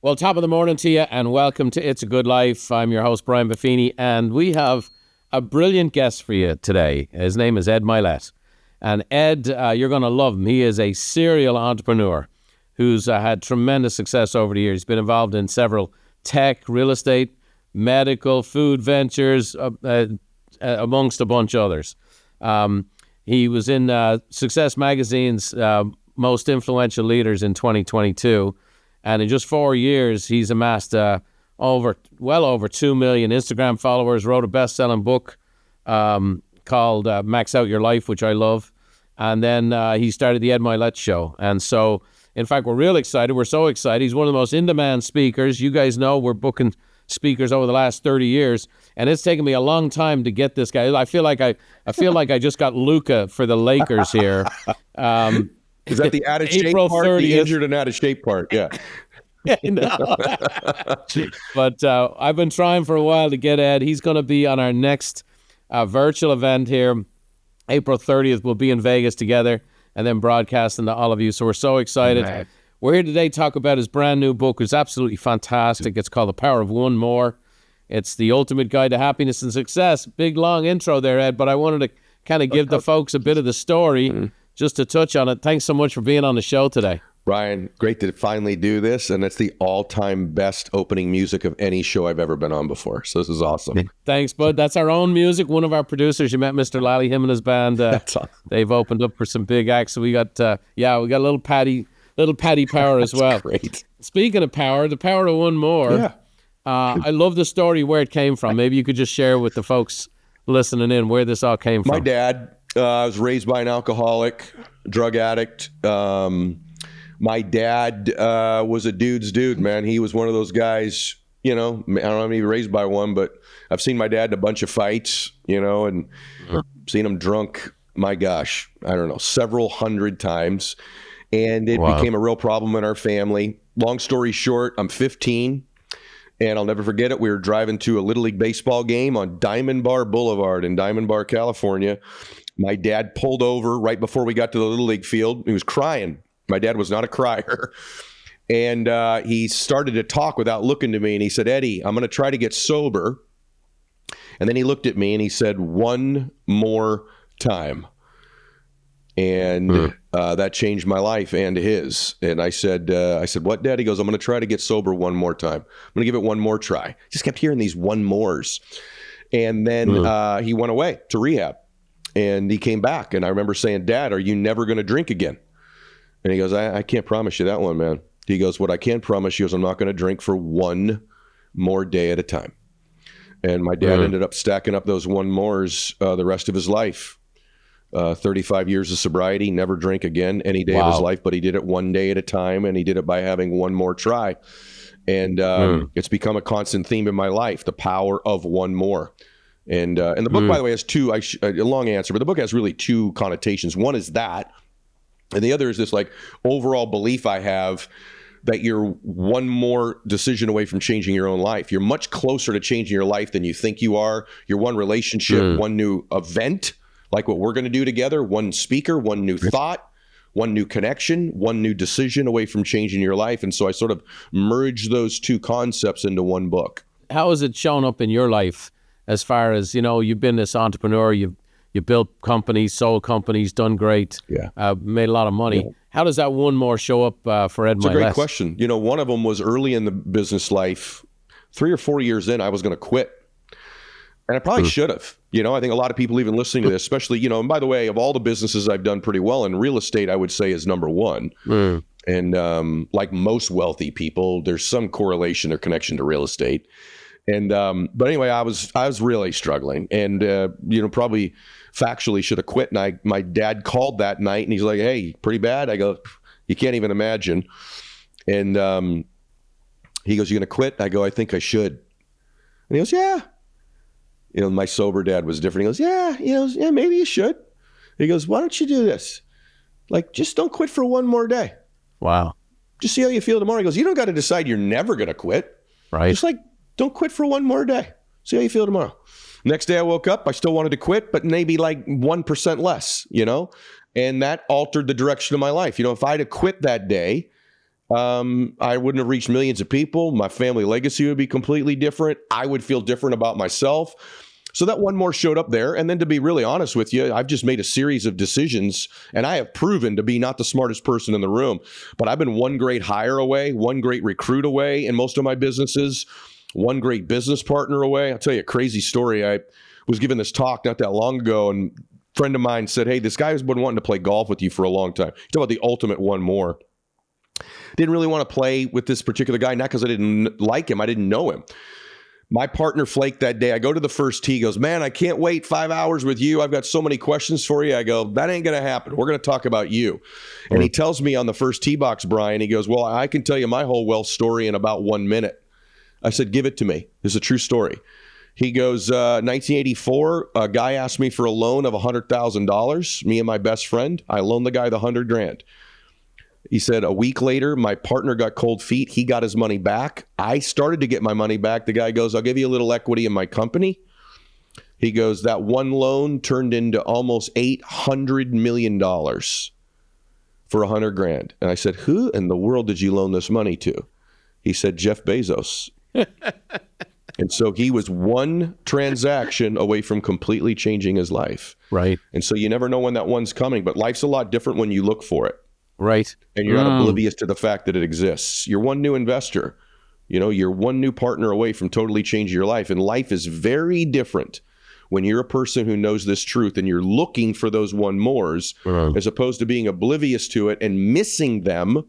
Well, top of the morning to you, and welcome to It's a Good Life. I'm your host, Brian Buffini, and we have a brilliant guest for you today. His name is Ed Mylett. And Ed, you're going to love him. He is a serial entrepreneur who's had tremendous success over the years. He's been involved in several tech, real estate, medical, food ventures, amongst a bunch of others. He was in Success Magazine's Most Influential Leaders in 2022. And in just 4 years, he's amassed well over 2 million Instagram followers, wrote a best-selling book called Max Out Your Life, which I love. And then he started the Ed Mylett Show. And so, in fact, we're real excited. We're so excited. He's one of the most in-demand speakers. You guys know we're booking speakers over the last 30 years. And it's taken me a long time to get this guy. I feel like I just got Luka for the Lakers here. Is that the out of shape April part? 30th. The injured and out of shape part, yeah. No. But I've been trying for a while to get Ed. He's going to be on our next virtual event here. April 30th, we'll be in Vegas together and then broadcasting to all of you. So we're so excited. Right. We're here today to talk about his brand new book. It's absolutely fantastic. It's called The Power of One More. It's the ultimate guide to happiness and success. Big, long intro there, Ed, but I wanted to kind of give the folks a bit of the story. Just to touch on it, thanks so much for being on the show today. Brian, great to finally do this, and it's the all-time best opening music of any show I've ever been on before, so this is awesome. Thanks, bud. That's our own music. One of our producers, you met Mr. Lally, him and his band. That's awesome. They've opened up for some big acts, so we got a little Paddy power as well. Great. Speaking of power, the power of one more. Yeah. I love the story where it came from. Maybe you could just share with the folks listening in where this all came from. My dad. I was raised by an alcoholic, drug addict. My dad was a dude's dude, man. He was one of those guys, I don't know if he was raised by one, but I've seen my dad in a bunch of fights, and seen him drunk, my gosh, I don't know, several hundred times. And it became a real problem in our family. Long story short, I'm 15. And I'll never forget it. We were driving to a Little League baseball game on Diamond Bar Boulevard in Diamond Bar, California. My dad pulled over right before we got to the Little League field. He was crying. My dad was not a crier. And he started to talk without looking to me. And he said, "Eddie, I'm going to try to get sober." And then he looked at me and he said, "One more time." And that changed my life and his. And I said, "What, Dad?" He goes, "I'm going to try to get sober one more time. I'm going to give it one more try." Just kept hearing these one mores. And then he went away to rehab. And he came back, and I remember saying, "Dad, are you never going to drink again?" And he goes, I can't promise you that one, man." He goes, "What I can promise you is I'm not going to drink for one more day at a time." And my dad ended up stacking up those one mores the rest of his life. 35 years of sobriety, never drink again any day of his life, but he did it one day at a time, and he did it by having one more try. And it's become a constant theme in my life, the power of one more. And the book, by the way, has two, a long answer, but the book has really two connotations. One is that, and the other is this like overall belief I have that you're one more decision away from changing your own life. You're much closer to changing your life than you think you are. You're one relationship, one new event, like what we're going to do together, one speaker, one new thought, one new connection, one new decision away from changing your life. And so I sort of merged those two concepts into one book. How has it shown up in your life? As far as, you've been this entrepreneur, you built companies, sold companies, done great, made a lot of money. Yeah. How does that one more show up for Ed Mylett? It's a great question. One of them was early in the business life, 3 or 4 years in, I was going to quit. And I probably should have. I think a lot of people even listening to this, especially, and by the way, of all the businesses I've done pretty well in, real estate, I would say is number one. And like most wealthy people, there's some correlation or connection to real estate. And but anyway, I was really struggling, and probably factually should have quit. And my dad called that night, and he's like, "Hey, pretty bad?" I go, "You can't even imagine." And he goes, "You gonna quit?" I go, "I think I should." And he goes, "Yeah." My sober dad was different. He goes, "Yeah." He goes, "Yeah, maybe you should." He goes, "Why don't you do this? Like, just don't quit for one more day. Wow. Just see how you feel tomorrow." He goes, "You don't got to decide you're never gonna quit. Right. Just like, don't quit for one more day. See how you feel tomorrow." Next day I woke up, I still wanted to quit, but maybe like 1% less, and that altered the direction of my life. If I had quit that day, I wouldn't have reached millions of people. My family legacy would be completely different. I would feel different about myself. So that one more showed up there. And then to be really honest with you, I've just made a series of decisions, and I have proven to be not the smartest person in the room, but I've been one great hire away, one great recruit away in most of my businesses, one great business partner away. I'll tell you a crazy story. I was given this talk not that long ago, and a friend of mine said, hey, this guy has been wanting to play golf with you for a long time. He's talking about the ultimate one more. Didn't really want to play with this particular guy, not because I didn't like him. I didn't know him. My partner flaked that day. I go to the first tee. He goes, man, I can't wait 5 hours with you. I've got so many questions for you. I go, that ain't going to happen. We're going to talk about you. And he tells me on the first tee box, Brian, he goes, well, I can tell you my whole wealth story in about 1 minute. I said, give it to me. It's a true story. He goes, 1984, a guy asked me for a loan of $100,000, me and my best friend. I loaned the guy the $100,000. He said, a week later, my partner got cold feet. He got his money back. I started to get my money back. The guy goes, I'll give you a little equity in my company. He goes, that one loan turned into almost $800 million for $100,000. And I said, who in the world did you loan this money to? He said, Jeff Bezos. And so he was one transaction away from completely changing his life. Right. And so you never know when that one's coming, but life's a lot different when you look for it. Right. And you're not oblivious to the fact that it exists. You're one new investor. You're one new partner away from totally changing your life. And life is very different when you're a person who knows this truth and you're looking for those one mores, as opposed to being oblivious to it and missing them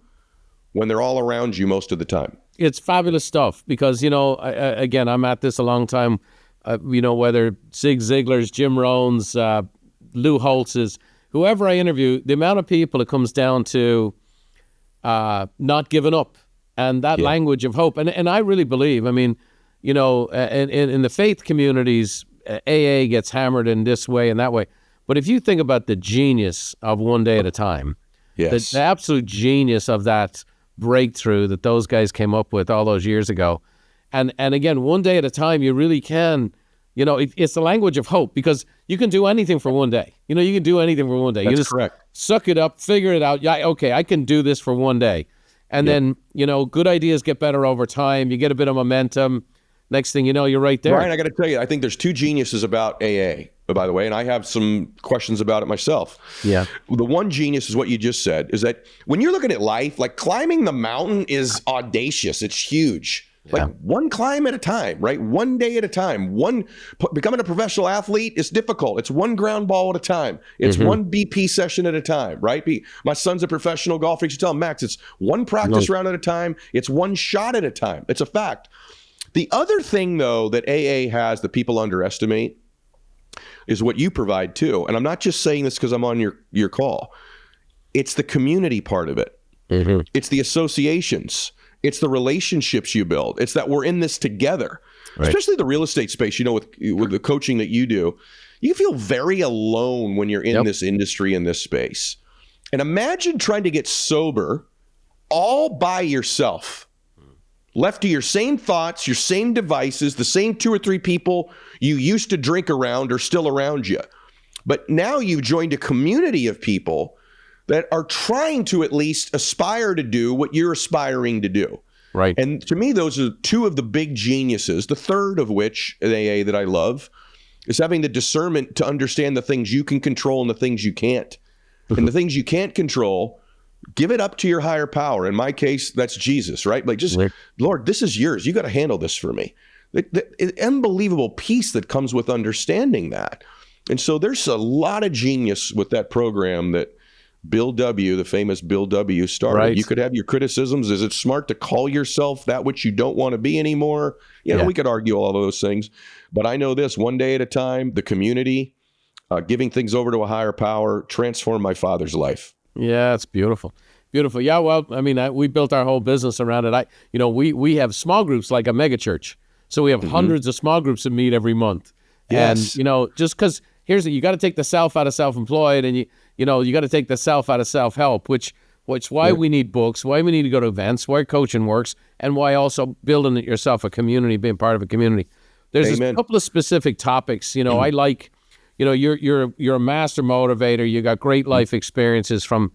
when they're all around you most of the time. It's fabulous stuff because, again, I'm at this a long time, whether Zig Ziglar's, Jim Rohn's, Lou Holtz's, whoever I interview, the amount of people it comes down to not giving up and that language of hope. And I really believe, in the faith communities, AA gets hammered in this way and that way. But if you think about the genius of one day at a time, the absolute genius of that breakthrough that those guys came up with all those years ago. And again, one day at a time, you really can, it's the language of hope because you can do anything for one day. You can do anything for one day. That's you just correct. Suck it up, figure it out. Yeah, okay, I can do this for one day. And then, good ideas get better over time. You get a bit of momentum. Next thing you know, you're right there. Brian, I got to tell you, I think there's two geniuses about AA, by the way, and I have some questions about it myself. Yeah. The one genius is what you just said, is that when you're looking at life, like climbing the mountain is audacious. It's huge. Like one climb at a time, right? One day at a time. Becoming a professional athlete is difficult. It's one ground ball at a time. It's one BP session at a time, right? My son's a professional golfer. You should tell him, Max, it's one practice round at a time. It's one shot at a time. It's a fact. The other thing, though, that AA has that people underestimate is what you provide, too. And I'm not just saying this because I'm on your call. It's the community part of it. It's the associations. It's the relationships you build. It's that we're in this together, especially the real estate space, with the coaching that you do. You feel very alone when you're in this industry, in this space. And imagine trying to get sober all by yourself, left to your same thoughts, your same devices, the same 2 or 3 people you used to drink around are still around you. But now you've joined a community of people that are trying to at least aspire to do what you're aspiring to do. Right. And to me, those are 2 of the big geniuses, the third of which, in AA, that I love, is having the discernment to understand the things you can control and the things you can't. And the things you can't control, give it up to your higher power. In my case, that's Jesus, right? Like, just, Lord, this is yours. You got to handle this for me. The unbelievable peace that comes with understanding that. And so there's a lot of genius with that program that Bill W., the famous Bill W., started. Right. You could have your criticisms. Is it smart to call yourself that which you don't want to be anymore? We could argue all of those things. But I know this, one day at a time, the community, giving things over to a higher power, transformed my father's life. Yeah, it's beautiful. Beautiful. Yeah, well, we built our whole business around it. We have small groups like a mega church. So we have hundreds of small groups that meet every month. Yes. And, just because you got to take the self out of self-employed and you got to take the self out of self-help, which why we need books, why we need to go to events, why coaching works, and why also building yourself a community, being part of a community. There's a couple of specific topics, I like, you're a master motivator. You got great life experiences from,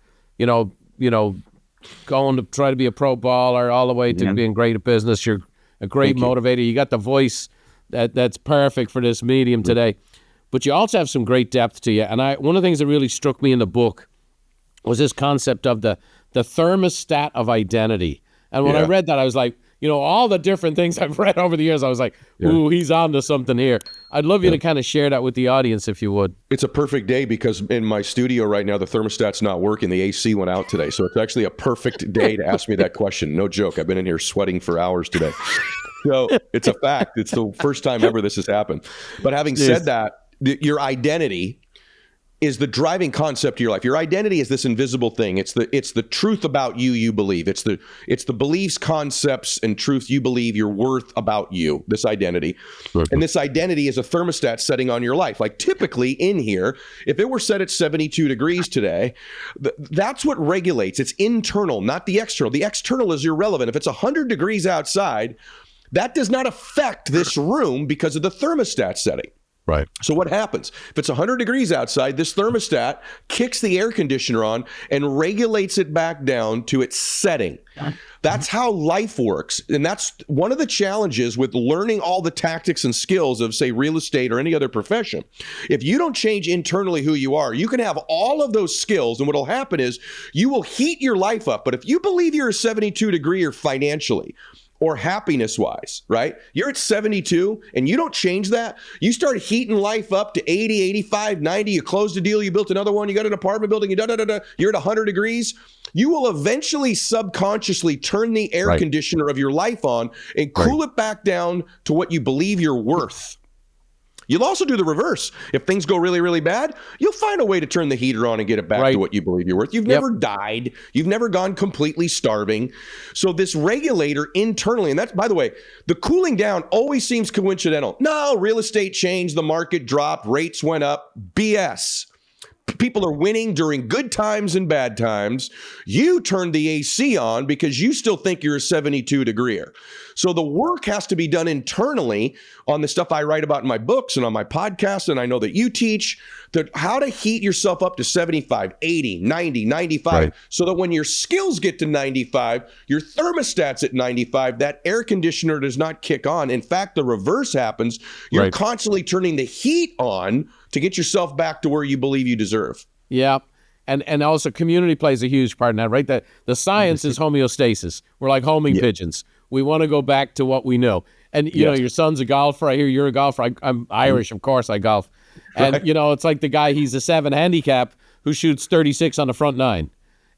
going to try to be a pro baller all the way to being great at business. You're a great motivator. You got the voice that's perfect for this medium today. But you also have some great depth to you. And one of the things that really struck me in the book was this concept of the thermostat of identity. And when I read that, I was like, all the different things I've read over the years, I was like, ooh, he's on to something here. I'd love you to kind of share that with the audience, if you would. It's a perfect day because in my studio right now, the thermostat's not working. The AC went out today. So it's actually a perfect day to ask me that question. No joke. I've been in here sweating for hours today. So it's a fact. It's the first time ever this has happened. But having said that, your identity is the driving concept of your life. Your identity is this invisible thing. It's the truth about you believe. It's the beliefs, concepts, and truth you believe you're worth about you, this identity. And this identity is a thermostat setting on your life. Like typically in here, if it were set at 72 degrees today, that's what regulates. It's internal, not the external. The external is irrelevant. If it's 100 degrees outside, that does not affect this room because of the thermostat setting. Right. So what happens? If it's 100 degrees outside, this thermostat kicks the air conditioner on and regulates it back down to its setting. That's how life works. And that's one of the challenges with learning all the tactics and skills of, say, real estate or any other profession. If you don't change internally who you are, you can have all of those skills. And what will happen is you will heat your life up. But if you believe you're a 72 degree or financially, or happiness-wise, right? You're at 72 and you don't change that. You start heating life up to 80, 85, 90. You closed a deal, you built another one, you got an apartment building, you're at 100 degrees. You will eventually subconsciously turn the air conditioner of your life on and cool it back down to what you believe you're worth. You'll also do the reverse. If things go really, really bad, you'll find a way to turn the heater on and get it back to what you believe you're worth. You've never died. You've never gone completely starving. So this regulator internally, and that's, by the way, the cooling down always seems coincidental. No, real estate changed, the market dropped, rates went up. BS. People are winning during good times and bad times. You turned the AC on because you still think you're a 72 degreer. So the work has to be done internally on the stuff I write about in my books and on my podcast, and I know that you teach, that how to heat yourself up to 75, 80, 90, 95, so that when your skills get to 95, your thermostat's at 95, that air conditioner does not kick on. In fact, the reverse happens. You're constantly turning the heat on to get yourself back to where you believe you deserve. Yeah. And also community plays a huge part in that, right? The science is homeostasis. We're like homing pigeons. We want to go back to what we know. And, you know, your son's a golfer. I hear you're a golfer. I'm Irish, of course, I golf. And, you know, it's like the guy, he's a 7 handicap who shoots 36 on the front 9.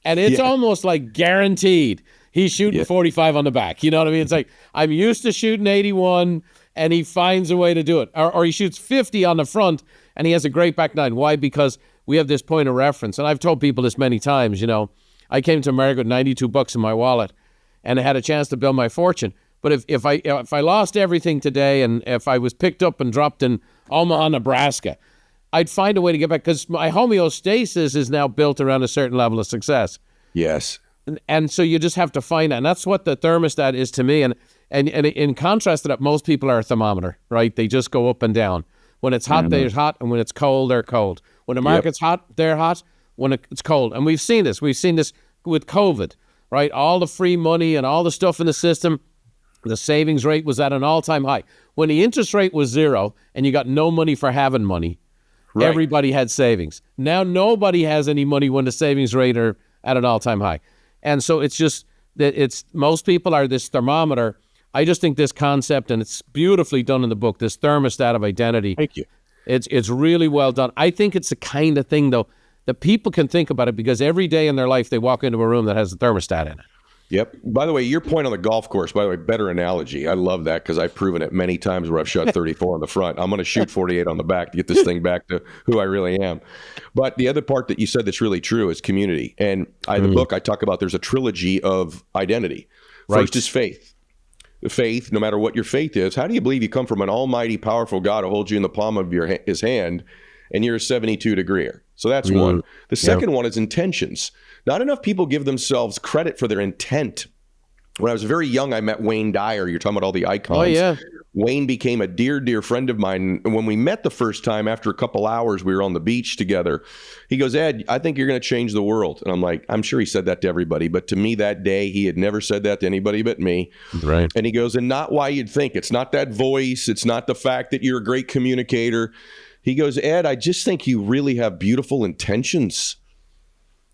And it's almost like guaranteed he's shooting 45 on the back. You know what I mean? It's like, I'm used to shooting 81, and he finds a way to do it. Or he shoots 50 on the front, and he has a great back 9. Why? Because we have this point of reference. And I've told people this many times, you know, I came to America with $92 in my wallet, and I had a chance to build my fortune. But if I lost everything today, and if I was picked up and dropped in Omaha, Nebraska, I'd find a way to get back, because my homeostasis is now built around a certain level of success. Yes. And so you just have to find that. And that's what the thermostat is to me. And in contrast to that, most people are a thermometer, right? They just go up and down. When it's hot, they're hot. And when it's cold, they're cold. When the market's hot, they're hot. When it's cold. And we've seen this. We've seen this with COVID, right? All the free money and all the stuff in the system, the savings rate was at an all-time high. When the interest rate was 0 and you got no money for having money, everybody had savings. Now nobody has any money when the savings rate are at an all-time high. And so it's just that most people are this thermometer. I just think this concept, and it's beautifully done in the book, this thermostat of identity. Thank you. It's really well done. I think it's the kind of thing, though, that people can think about it, because every day in their life they walk into a room that has a thermostat in it. Yep. By the way, your point on the golf course, by the way, better analogy. I love that, because I've proven it many times where I've shot 34 on the front. I'm going to shoot 48 on the back to get this thing back to who I really am. But the other part that you said that's really true is community. And the book I talk about, there's a trilogy of identity. First is faith. Faith, no matter what your faith is, how do you believe you come from an almighty, powerful God who holds you in the palm of his hand, and you're a 72 degreer? So that's one. The second one is intentions. Not enough people give themselves credit for their intent. When I was very young, I met Wayne Dyer. You're talking about all the icons. Oh, yeah. Wayne became a dear, dear friend of mine. And when we met the first time, after a couple hours, we were on the beach together. He goes, Ed, I think you're going to change the world. And I'm like, I'm sure he said that to everybody. But to me that day, he had never said that to anybody but me. Right. And he goes, and not why you'd think. It's not that voice. It's not the fact that you're a great communicator. He goes, Ed, I just think you really have beautiful intentions.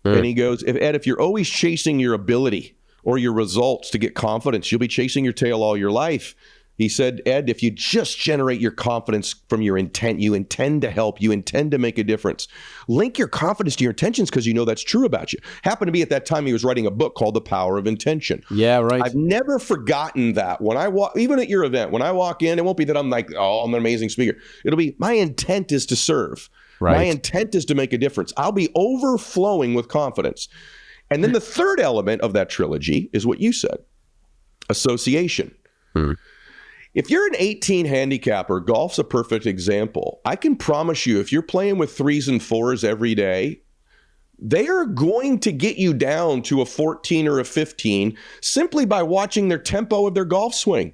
And he goes, Ed, if you're always chasing your ability or your results to get confidence, you'll be chasing your tail all your life. He said, Ed, if you just generate your confidence from your intent, you intend to help, you intend to make a difference. Link your confidence to your intentions because you know that's true about you. Happened to be at that time he was writing a book called The Power of Intention. Yeah, right. I've never forgotten that. When I walk, even at your event, when I walk in, it won't be that I'm like, oh, I'm an amazing speaker. It'll be my intent is to serve. Right. My intent is to make a difference. I'll be overflowing with confidence. And then the third element of that trilogy is what you said, association. If you're an 18 handicapper, golf's a perfect example. I can promise you, if you're playing with 3s and 4s every day, they are going to get you down to a 14 or a 15 simply by watching their tempo of their golf swing,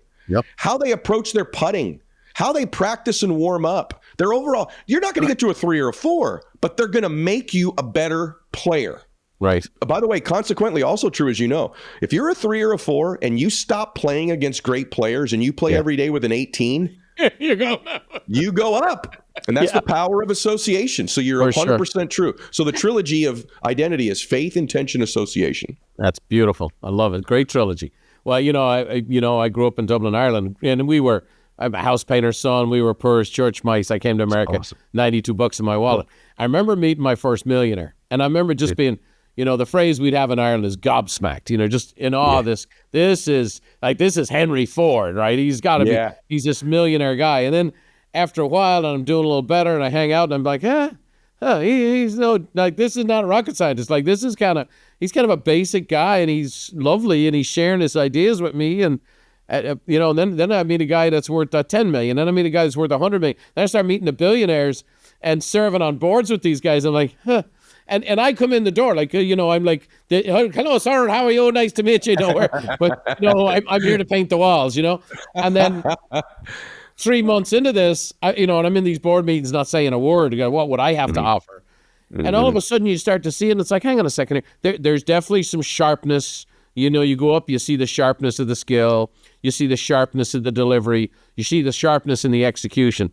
how they approach their putting, how they practice and warm up. Their overall, you're not going to get to a 3 or a 4, but they're going to make you a better player. Right. By the way, consequently, also true, as you know, if you're a 3 or a 4 and you stop playing against great players and you play every day with an 18, you go up. And that's the power of association. So you're 100% true. So the trilogy of identity is faith, intention, association. That's beautiful. I love it. Great trilogy. Well, I grew up in Dublin, Ireland, and I'm a house painter's son. We were poor as church mice. I came to America, awesome. $92 in my wallet. I remember meeting my first millionaire, and I remember just being, the phrase we'd have in Ireland is gobsmacked, just in awe. This is Henry Ford, right? He's got to be, he's this millionaire guy. And then after a while, and I'm doing a little better, and I hang out, and I'm like, he's this is not a rocket scientist. Like, he's kind of a basic guy, and he's lovely, and he's sharing his ideas with me. And, then I meet a guy that's worth 10 million. Then I meet a guy that's worth 100 million. Then I start meeting the billionaires and serving on boards with these guys. I'm like, And I come in the door like, I'm like, hello, sir, how are you? Nice to meet you. I'm here to paint the walls, And then 3 months into this, and I'm in these board meetings not saying a word. What would I have to offer? And all of a sudden you start to see, and it's like, hang on a second here. There's definitely some sharpness. You go up, you see the sharpness of the skill. You see the sharpness of the delivery. You see the sharpness in the execution.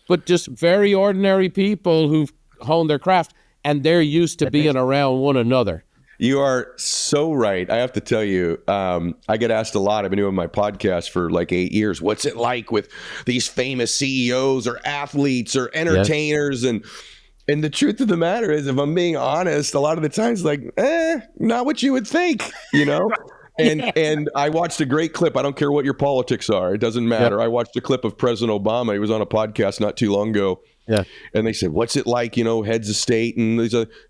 But just very ordinary people who've honed their craft. And they're used to being around one another. You are so right. I have to tell you, I get asked a lot. I've been doing my podcast for like 8 years. What's it like with these famous CEOs or athletes or entertainers? And the truth of the matter is, if I'm being honest, a lot of the times, like, not what you would think, And I watched a great clip. I don't care what your politics are. It doesn't matter. I watched a clip of President Obama. He was on a podcast not too long ago. Yeah. And they said, what's it like, heads of state? And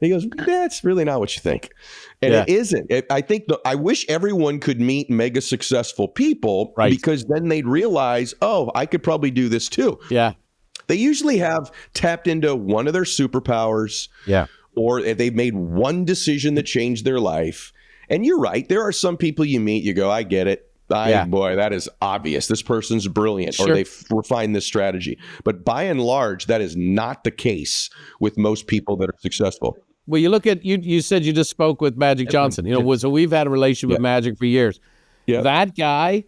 he goes, that's really not what you think. And it isn't. I wish everyone could meet mega successful people because then they'd realize, I could probably do this too. Yeah. They usually have tapped into one of their superpowers. Yeah. Or they've made one decision that changed their life. And you're right. There are some people you meet, you go, I get it. Boy, that is obvious. This person's brilliant, or they refine this strategy. But by and large, that is not the case with most people that are successful. Well, you look at, you said you just spoke with Magic Johnson. So we've had a relationship with Magic for years. Yeah. That guy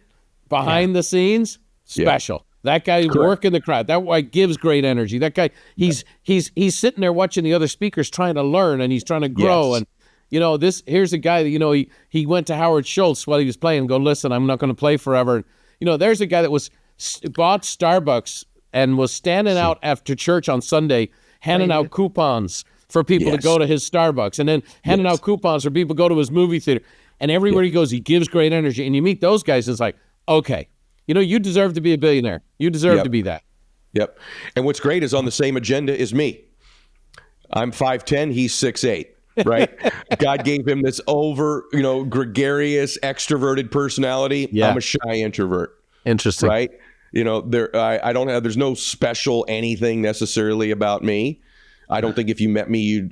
behind the scenes, special. That guy working the crowd. That guy gives great energy. That guy, he's sitting there watching the other speakers trying to learn, and he's trying to grow. And here's a guy that, he went to Howard Schultz while he was playing, going, listen, I'm not going to play forever. There's a guy that bought Starbucks and was standing out after church on Sunday, handing out coupons for people to go to his Starbucks, and then handing out coupons for people to go to his movie theater. And everywhere he goes, he gives great energy. And you meet those guys, it's like, okay, you deserve to be a billionaire. You deserve to be that. Yep. And what's great is on the same agenda as me. I'm 5'10", he's 6'8". Right? God gave him this gregarious, extroverted personality. Yeah. I'm a shy introvert. Interesting. Right? There's no special anything necessarily about me. I don't think if you met me,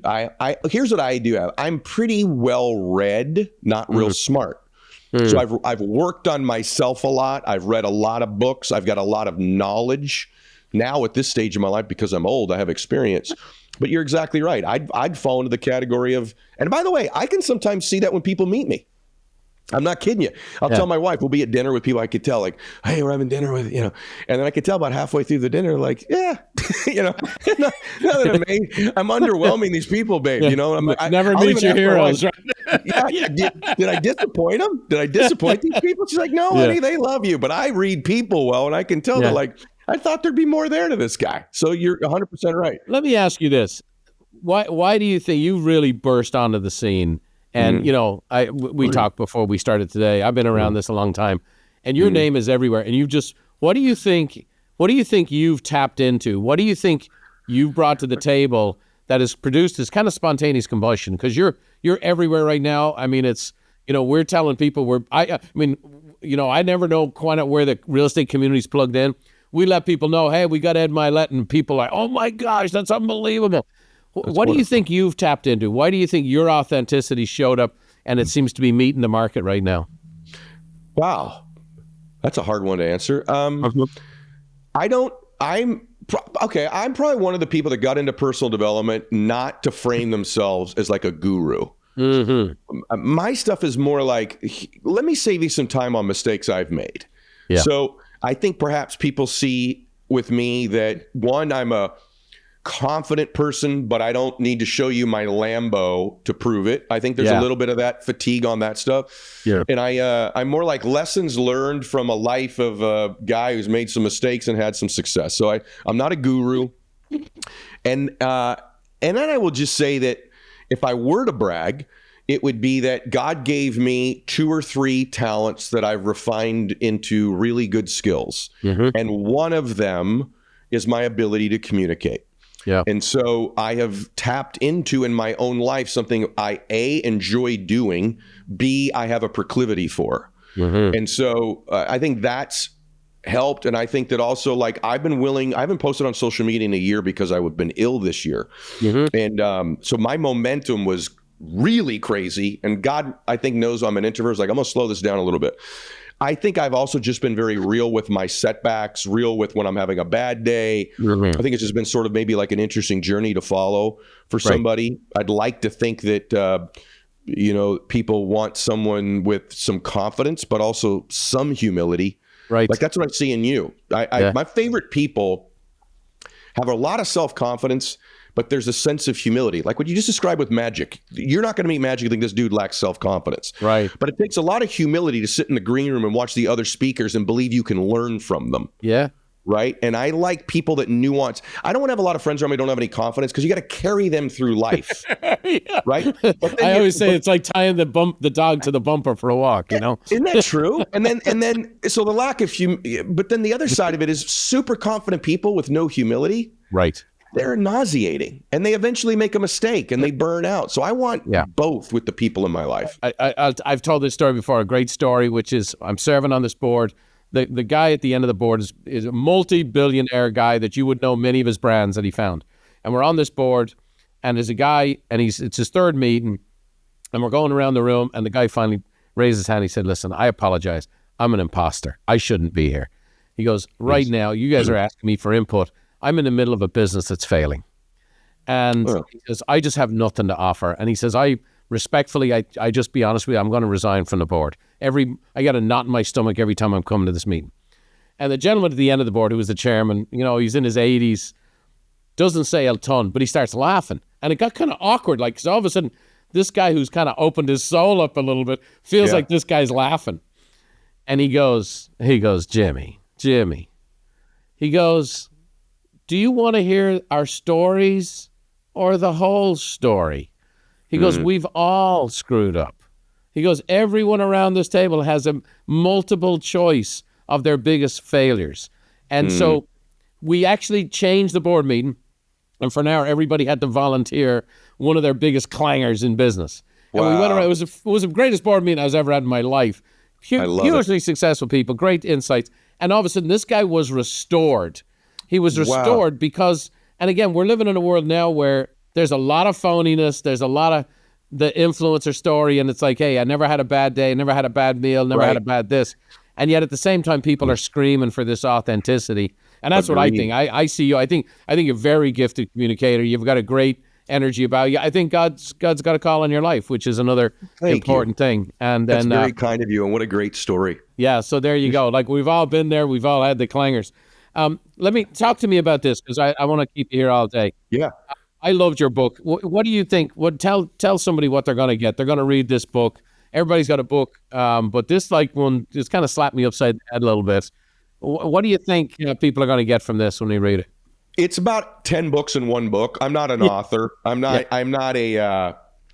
here's what I do have. I'm pretty well read, not real smart. So I've worked on myself a lot. I've read a lot of books. I've got a lot of knowledge now at this stage of my life because I'm old. I have experience. But you're exactly right. I'd fall into the category of, and by the way, I can sometimes see that when people meet me. I'm not kidding you. I'll tell my wife, we'll be at dinner with people. I could tell, like, hey, we're having dinner with, and then I could tell about halfway through the dinner, like, yeah, now that I'm underwhelming these people, babe, Never meet your heroes, right? Yeah. Did I disappoint them? Did I disappoint these people? She's like, no, honey, they love you. But I read people well, and I can tell they're like, I thought there'd be more there to this guy. So you're 100% right. Let me ask you this. Why do you think you really burst onto the scene? And, we talked before we started today. I've been around this a long time, and your name is everywhere. And what do you think you've tapped into? What do you think you've brought to the table that has produced this kind of spontaneous combustion? Because you're everywhere right now. I mean, it's, we're telling people I never know quite where the real estate community's plugged in. We let people know, hey, we got Ed Mylett, and people are like, oh my gosh, that's unbelievable. What do you think you've tapped into? Why do you think your authenticity showed up and it seems to be meeting the market right now? Wow. That's a hard one to answer. I'm probably one of the people that got into personal development not to frame themselves as like a guru. My stuff is more like, let me save you some time on mistakes I've made. Yeah. So I think perhaps people see with me that, one, I'm a confident person, but I don't need to show you my Lambo to prove it. I think there's a little bit of that fatigue on that stuff. Yeah. And I'm more like lessons learned from a life of a guy who's made some mistakes and had some success. So I'm not a guru. And then I will just say that if I were to brag, it would be that God gave me 2 or 3 talents that I've refined into really good skills. And one of them is my ability to communicate. Yeah. And so I have tapped into in my own life something I enjoy doing, B, I have a proclivity for. And so I think that's helped. And I think that also, like, I haven't posted on social media in a year because I've been ill this year. And so my momentum was really crazy. And God, I think, knows I'm an introvert. It's like, I'm going to slow this down a little bit. I think I've also just been very real with my setbacks, real with when I'm having a bad day. I think it's just been sort of maybe like an interesting journey to follow for somebody. I'd like to think that, people want someone with some confidence, but also some humility. Right. Like that's what I see in you. My favorite people have a lot of self-confidence, but there's a sense of humility. Like what you just described with Magic. You're not going to meet Magic and think this dude lacks self-confidence. Right. But it takes a lot of humility to sit in the green room and watch the other speakers and believe you can learn from them. Yeah. Right. And I like people that nuance. I don't want to have a lot of friends around me who don't have any confidence because you got to carry them through life. Right. I always say it's like tying the dog to the bumper for a walk, Isn't that true? And then so the lack of but then the other side of it is super confident people with no humility. Right. They're nauseating and they eventually make a mistake and they burn out. So I want both with the people in my life. I've told this story before, a great story, which is I'm serving on this board. The guy at the end of the board is a multi-billionaire guy that you would know many of his brands that he found. And we're on this board and there's a guy and it's his third meeting and we're going around the room and the guy finally raised his hand. He said, listen, I apologize. I'm an imposter. I shouldn't be here. He goes, right now, you guys are asking me for input. I'm in the middle of a business that's failing. And he says, I just have nothing to offer. And he says, I just be honest with you, I'm going to resign from the board. I got a knot in my stomach every time I'm coming to this meeting. And the gentleman at the end of the board, who was the chairman, he's in his 80s, doesn't say a ton, but he starts laughing. And it got kind of awkward, like, because all of a sudden, this guy who's kind of opened his soul up a little bit feels like this guy's laughing. And he goes, Jimmy, he goes, do you want to hear our stories or the whole story? He goes, we've all screwed up. He goes, everyone around this table has a multiple choice of their biggest failures. And so we actually changed the board meeting. And for now, everybody had to volunteer one of their biggest clangers in business. Wow. And we went around. It was the greatest board meeting I was ever had in my life. Hugely successful people, great insights. And all of a sudden, this guy was restored. He was restored because, and again, we're living in a world now where there's a lot of phoniness. There's a lot of the influencer story, and it's like, hey, I never had a bad day, never had a bad meal, never had a bad this. And yet at the same time, people are screaming for this authenticity. And that's what I think. I see you. I think you're a very gifted communicator. You've got a great energy about you. I think God's got a call on your life, which is another important thing. And that's then very kind of you, and what a great story. Yeah, so there you go. Like, we've all been there. We've all had the clangers. Let me talk to me about this, because I want to keep you here all day. Yeah. I loved your book. What do you think? Tell somebody what they're going to get. They're going to read this book. Everybody's got a book, but this one just kind of slapped me upside the head a little bit. What do you think people are going to get from this when they read it? It's about 10 books in one book. I'm not an author. I'm not a,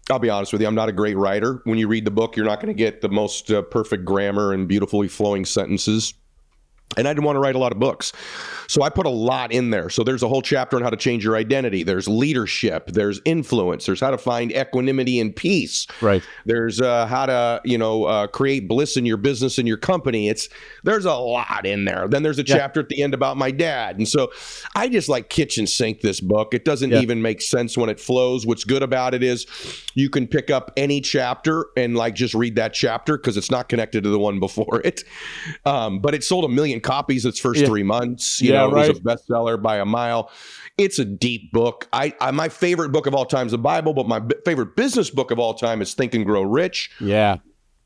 I'll be honest with you, I'm not a great writer. When you read the book, you're not going to get the most perfect grammar and beautifully flowing sentences. And I didn't want to write a lot of books. So I put a lot in there. So there's a whole chapter on how to change your identity. There's leadership. There's influence. There's how to find equanimity and peace. Right. There's how to, create bliss in your business and your company. There's a lot in there. Then there's a chapter at the end about my dad. And so I just like kitchen sink this book. It doesn't even make sense when it flows. What's good about it is you can pick up any chapter and just read that chapter, because it's not connected to the one before it. But it sold 1 million copies its first 3 months. It was a bestseller by a mile. It's a deep book. My favorite book of all time is the Bible, but my favorite business book of all time is Think and Grow Rich. Yeah.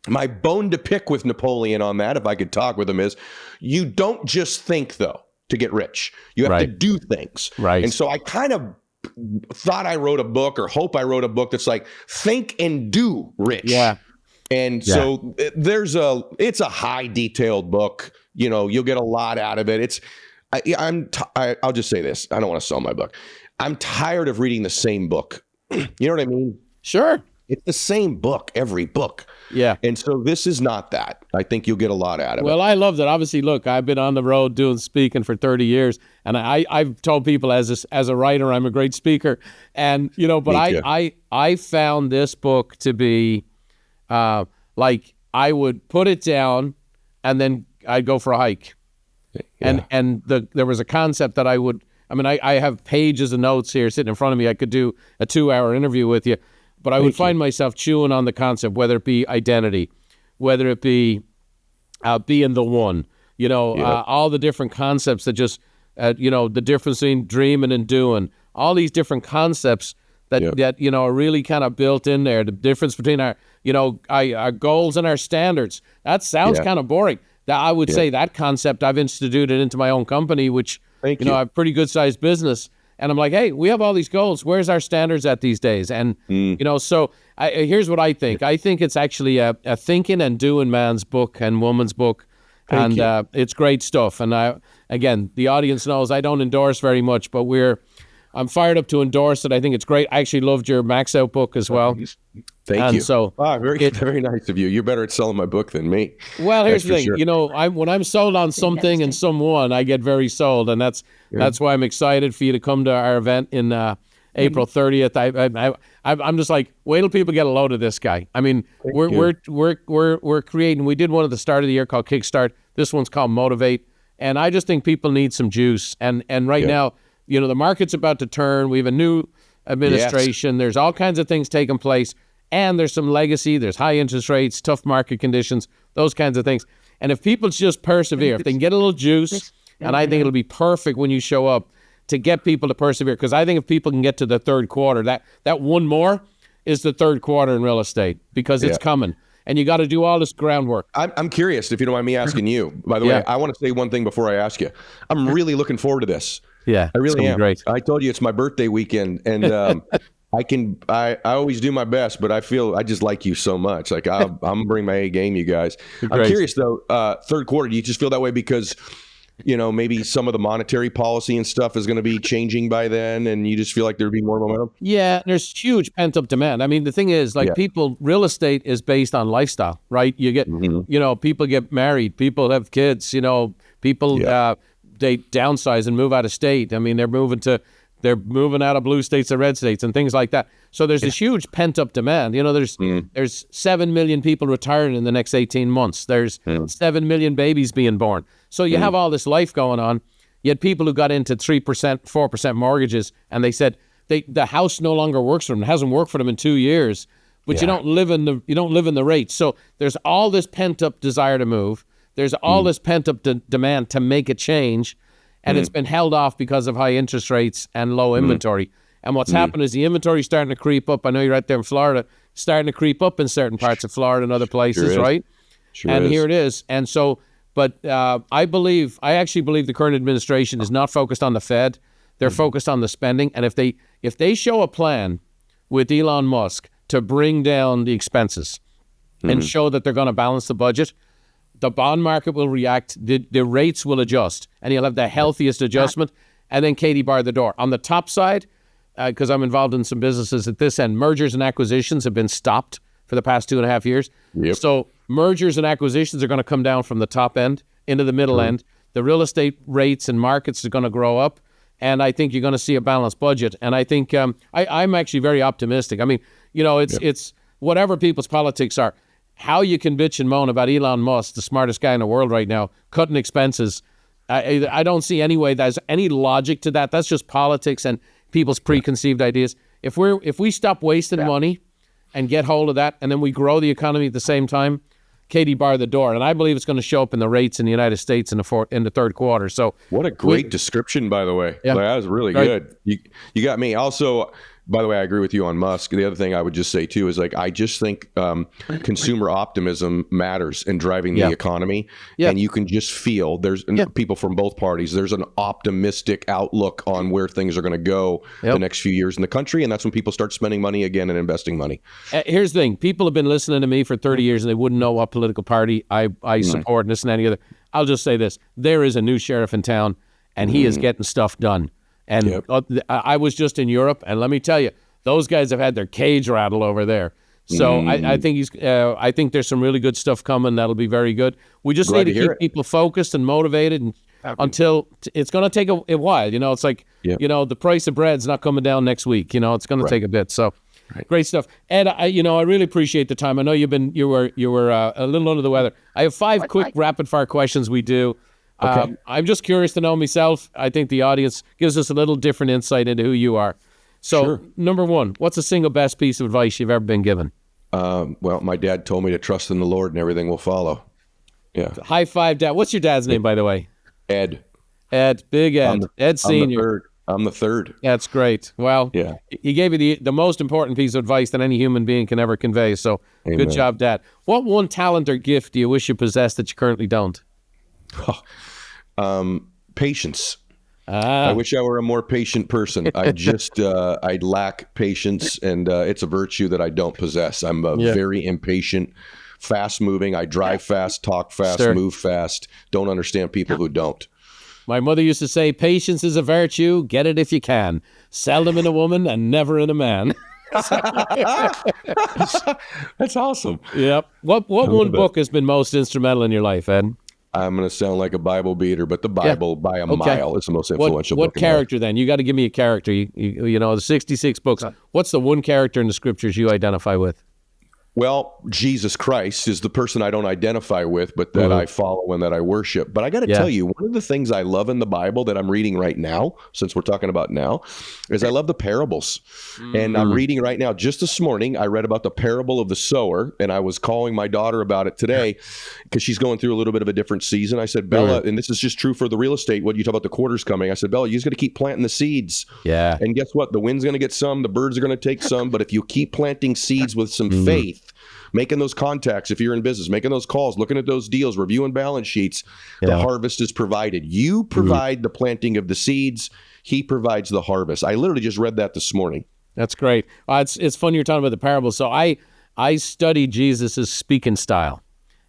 My bone to pick with Napoleon on that, if I could talk with him, is you don't just think, though, to get rich. You have to do things. Right. And so I kind of thought I wrote a book, or hope I wrote a book that's like, think and do rich. Yeah. And so it's a high detailed book. You'll get a lot out of it. I'll just say this. I don't want to sell my book. I'm tired of reading the same book. You know what I mean? Sure. It's the same book, every book. Yeah. And so this is not that. I think you'll get a lot out of it. Well, I love that. Obviously, look, I've been on the road doing speaking for 30 years, and I've told people as a writer, I'm a great speaker. And, but I found this book to be like, I would put it down and then I'd go for a hike. Yeah. And there was a concept that I have pages of notes here sitting in front of me. I could do a 2-hour interview with you, but I would find myself chewing on the concept, whether it be identity, whether it be being the one, all the different concepts that just, the difference between dreaming and doing, all these different concepts that are really kind of built in there. The difference between our goals and our standards. That sounds kind of boring. I would say that concept I've instituted into my own company, which, I have a pretty good sized business. And I'm like, hey, we have all these goals. Where's our standards at these days? And, so here's what I think. I think it's actually a thinking and doing man's book and woman's book. It's great stuff. And again, the audience knows I don't endorse very much, but I'm fired up to endorse it. I think it's great. I actually loved your Max Out book as well. Thank you. So, very nice of you. You're better at selling my book than me. Well, here's the thing. Sure. When I'm sold on something and someone, I get very sold, and that's why I'm excited for you to come to our event in April 30th. I'm just like, wait till people get a load of this guy. I mean, we're creating. We did one at the start of the year called Kickstart. This one's called Motivate, and I just think people need some juice. And right now, the market's about to turn. We have a new administration. Yes. There's all kinds of things taking place. And there's some legacy. There's high interest rates, tough market conditions, those kinds of things. And if people just persevere, if they can get a little juice, and I think it'll be perfect when you show up to get people to persevere. Because I think if people can get to the third quarter, that one more is the third quarter in real estate, because it's coming. And you got to do all this groundwork. I'm curious, if you don't mind me asking you. By the way, I want to say one thing before I ask you. I'm really looking forward to this. Yeah, I really am. Great. I told you it's my birthday weekend, and I always do my best, but I feel I just like you so much. Like I'm gonna bring my A game, you guys. I'm curious though. Third quarter, do you just feel that way because maybe some of the monetary policy and stuff is going to be changing by then, and you just feel like there'd be more momentum? Yeah, there's huge pent up demand. I mean, the thing is, people, real estate is based on lifestyle, right? You get, people get married, people have kids, people they downsize and move out of state. I mean, they're moving out of blue states to red states and things like that. So there's this huge pent up demand. There's 7 million people retiring in the next 18 months. There's 7 million babies being born. So you have all this life going on. You had people who got into 3%, 4% mortgages, and they said the house no longer works for them. It hasn't worked for them in 2 years. but you don't live in the rates. So there's all this pent up desire to move. There's all this pent up demand to make a change, and it's been held off because of high interest rates and low inventory. And what's happened is the inventory's starting to creep up. I know you're right there in Florida, starting to creep up in certain parts of Florida and other places, right? And here it is. And so, but I actually believe the current administration is not focused on the Fed. They're focused on the spending. And if they show a plan with Elon Musk to bring down the expenses and show that they're going to balance the budget, the bond market will react, the rates will adjust, and you'll have the healthiest adjustment, and then Katie bar the door. On the top side, because I'm involved in some businesses at this end, mergers and acquisitions have been stopped for the past 2.5 years. So mergers and acquisitions are going to come down from the top end into the middle end. The real estate rates and markets are going to grow up, and I think you're going to see a balanced budget. And I think I'm actually very optimistic. I mean, it's whatever people's politics are, how you can bitch and moan about Elon Musk, the smartest guy in the world right now, cutting expenses. I don't see any way there's any logic to that. That's just politics and people's preconceived ideas. If we stop wasting money and get hold of that, and then we grow the economy at the same time, Katie bar the door. And I believe it's going to show up in the rates in the United States in the third quarter. So what a great description, by the way. That was really good. You got me. Also, by the way, I agree with you on Musk. The other thing I would just say too is I just think consumer optimism matters in driving the economy, and you can just feel there's people from both parties. There's an optimistic outlook on where things are going to go the next few years in the country, and that's when people start spending money again and investing money. Here's the thing: people have been listening to me for 30 years, and they wouldn't know what political party I support, and this and any other. I'll just say this: there is a new sheriff in town, and he is getting stuff done. And I was just in Europe, and let me tell you, those guys have had their cage rattle over there. So I think I think there's some really good stuff coming that'll be very good. We just need to keep people focused and motivated, and until it's going to take a while. It's like the price of bread's not coming down next week. It's going to take a bit. So great stuff, Ed. I really appreciate the time. I know you were a little under the weather. I have 5 quick rapid fire questions we do. Okay. I'm just curious to know myself. I think the audience gives us a little different insight into who you are. So, number 1, what's the single best piece of advice you've ever been given? Well, my dad told me to trust in the Lord and everything will follow. Yeah. High five, Dad. What's your dad's name, by the way? Ed. Ed, Big Ed. Ed Senior. I'm the third. That's great. Well, he gave you the most important piece of advice that any human being can ever convey. So, Good job, Dad. What one talent or gift do you wish you possessed that you currently don't? Patience. I wish I were a more patient person. I lack patience, and it's a virtue that I don't possess. I'm very impatient, fast moving. I drive fast, talk fast, move fast. Don't understand people who don't. My mother used to say, patience is a virtue. Get it if you can. Seldom in a woman and never in a man. That's awesome. Yep. What one book has been most instrumental in your life, Ed? I'm going to sound like a Bible beater, but the Bible by a mile is the most influential book. What character then? You got to give me a character. The 66 books. What's the one character in the scriptures you identify with? Well, Jesus Christ is the person I don't identify with, but that I follow and that I worship. But I got to tell you, one of the things I love in the Bible that I'm reading right now, since we're talking about now, is I love the parables. And I'm reading right now, just this morning, I read about the parable of the sower, and I was calling my daughter about it today because she's going through a little bit of a different season. I said, Bella, and this is just true for the real estate, what you talk about the quarters coming. I said, Bella, you just got to keep planting the seeds. Yeah. And guess what? The wind's going to get some, the birds are going to take some, but if you keep planting seeds with some faith, making those contacts, if you're in business, making those calls, looking at those deals, reviewing balance sheets, the harvest is provided. You provide the planting of the seeds. He provides the harvest. I literally just read that this morning. That's great. It's fun you're talking about the parables. So I studied Jesus's speaking style.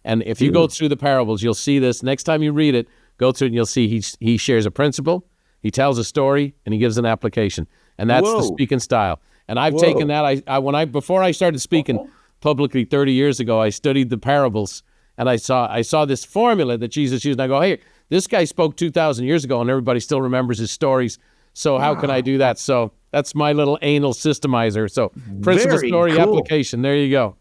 And if you go through the parables, you'll see this. Next time you read it, go through it and you'll see he shares a principle, he tells a story, and he gives an application. And that's the speaking style. And I've taken that. Before I started speaking publicly 30 years ago, I studied the parables, and I saw this formula that Jesus used, and I go, hey, this guy spoke 2,000 years ago, and everybody still remembers his stories, so how can I do that? So that's my little anal systemizer. So principle, story, application, there you go.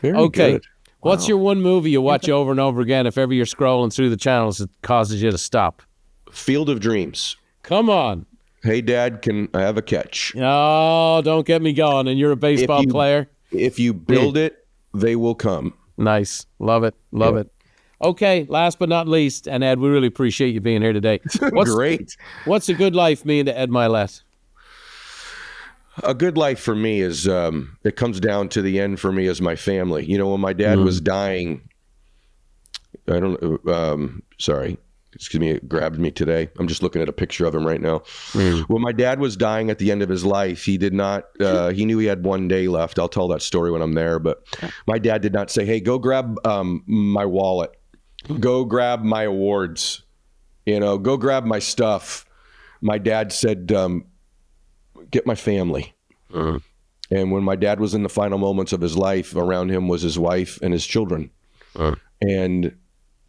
Okay, good. What's your one movie you watch over and over again if ever you're scrolling through the channels that causes you to stop? Field of Dreams. Come on. Hey, Dad, can I have a catch? Oh, don't get me going. And you're a baseball player? If you build it, they will come. Nice. Love it. Love it. Okay, last but not least, and Ed, we really appreciate you being here today. Great. What's a good life mean to Ed Mylett? A good life for me is, it comes down to the end for me as my family. You know, when my dad was dying, sorry, excuse me, it grabbed me today. I'm just looking at a picture of him right now. When my dad was dying at the end of his life, he did not, he knew he had one day left. I'll tell that story when I'm there, but my dad did not say, hey, go grab my wallet, go grab my awards, you know, go grab my stuff. My dad said, get my family. And when my dad was in the final moments of his life, around him was his wife and his children. And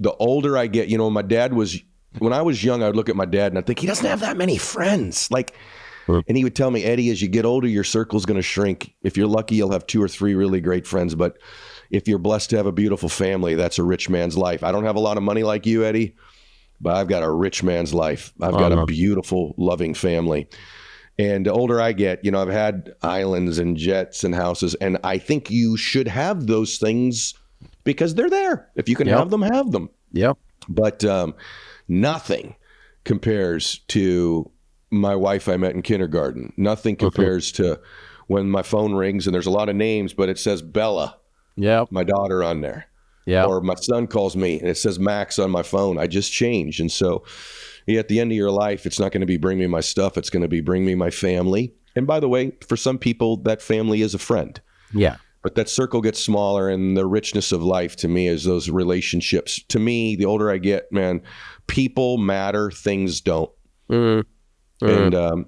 the older I get, you know, when I was young, I would look at my dad and I'd think, he doesn't have that many friends. Like, and he would tell me, Eddie, as you get older, your circle's going to shrink. If you're lucky, you'll have 2 or 3 really great friends. But if you're blessed to have a beautiful family, that's a rich man's life. I don't have a lot of money like you, Eddie, but I've got a rich man's life. I've got a beautiful, loving family. And the older I get, you know, I've had islands and jets and houses, and I think you should have those things because they're there. If you can have them, have them. Yep. But nothing compares to my wife I met in kindergarten. Nothing compares to when my phone rings and there's a lot of names, but it says Bella, my daughter, on there. Or my son calls me and it says Max on my phone. I just changed. And so at the end of your life, it's not going to be bring me my stuff. It's going to be bring me my family. And by the way, for some people, that family is a friend. Yeah. But that circle gets smaller, and the richness of life to me is those relationships. To me, the older I get, man, people matter, things don't. And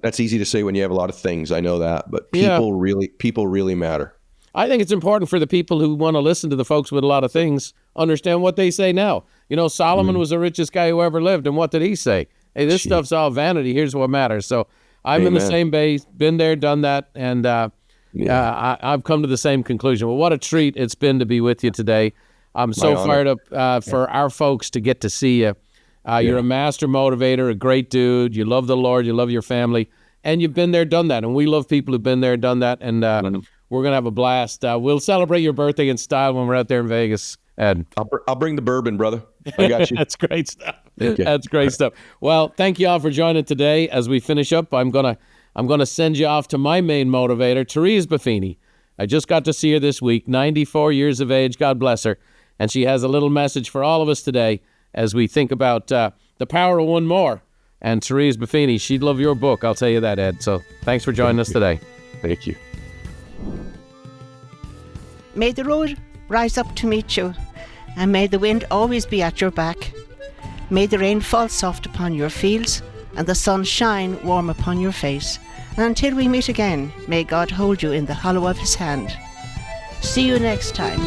that's easy to say when you have a lot of things. I know that, but people really matter. I think it's important for the people who want to listen to the folks with a lot of things, understand what they say now. You know, Solomon was the richest guy who ever lived, and what did he say? Hey, this stuff's all vanity. Here's what matters. So I'm in the same base, been there, done that, and I've come to the same conclusion. Well, what a treat it's been to be with you today. I'm so fired up for our folks to get to see you. You're a master motivator, a great dude. You love the Lord. You love your family. And you've been there, done that. And we love people who've been there, done that. And we're going to have a blast. We'll celebrate your birthday in style when we're out there in Vegas, Ed. I'll bring the bourbon, brother. I got you. That's great stuff. Okay. That's great stuff. Well, thank you all for joining today. As we finish up, I'm gonna send you off to my main motivator, Therese Buffini. I just got to see her this week, 94 years of age. God bless her. And she has a little message for all of us today as we think about the power of one more. And Therese Buffini, she'd love your book. I'll tell you that, Ed. So thanks for joining us today. Thank you. May the road rise up to meet you, and may the wind always be at your back. May the rain fall soft upon your fields, and the sun shine warm upon your face. And until we meet again, may God hold you in the hollow of his hand. See you next time.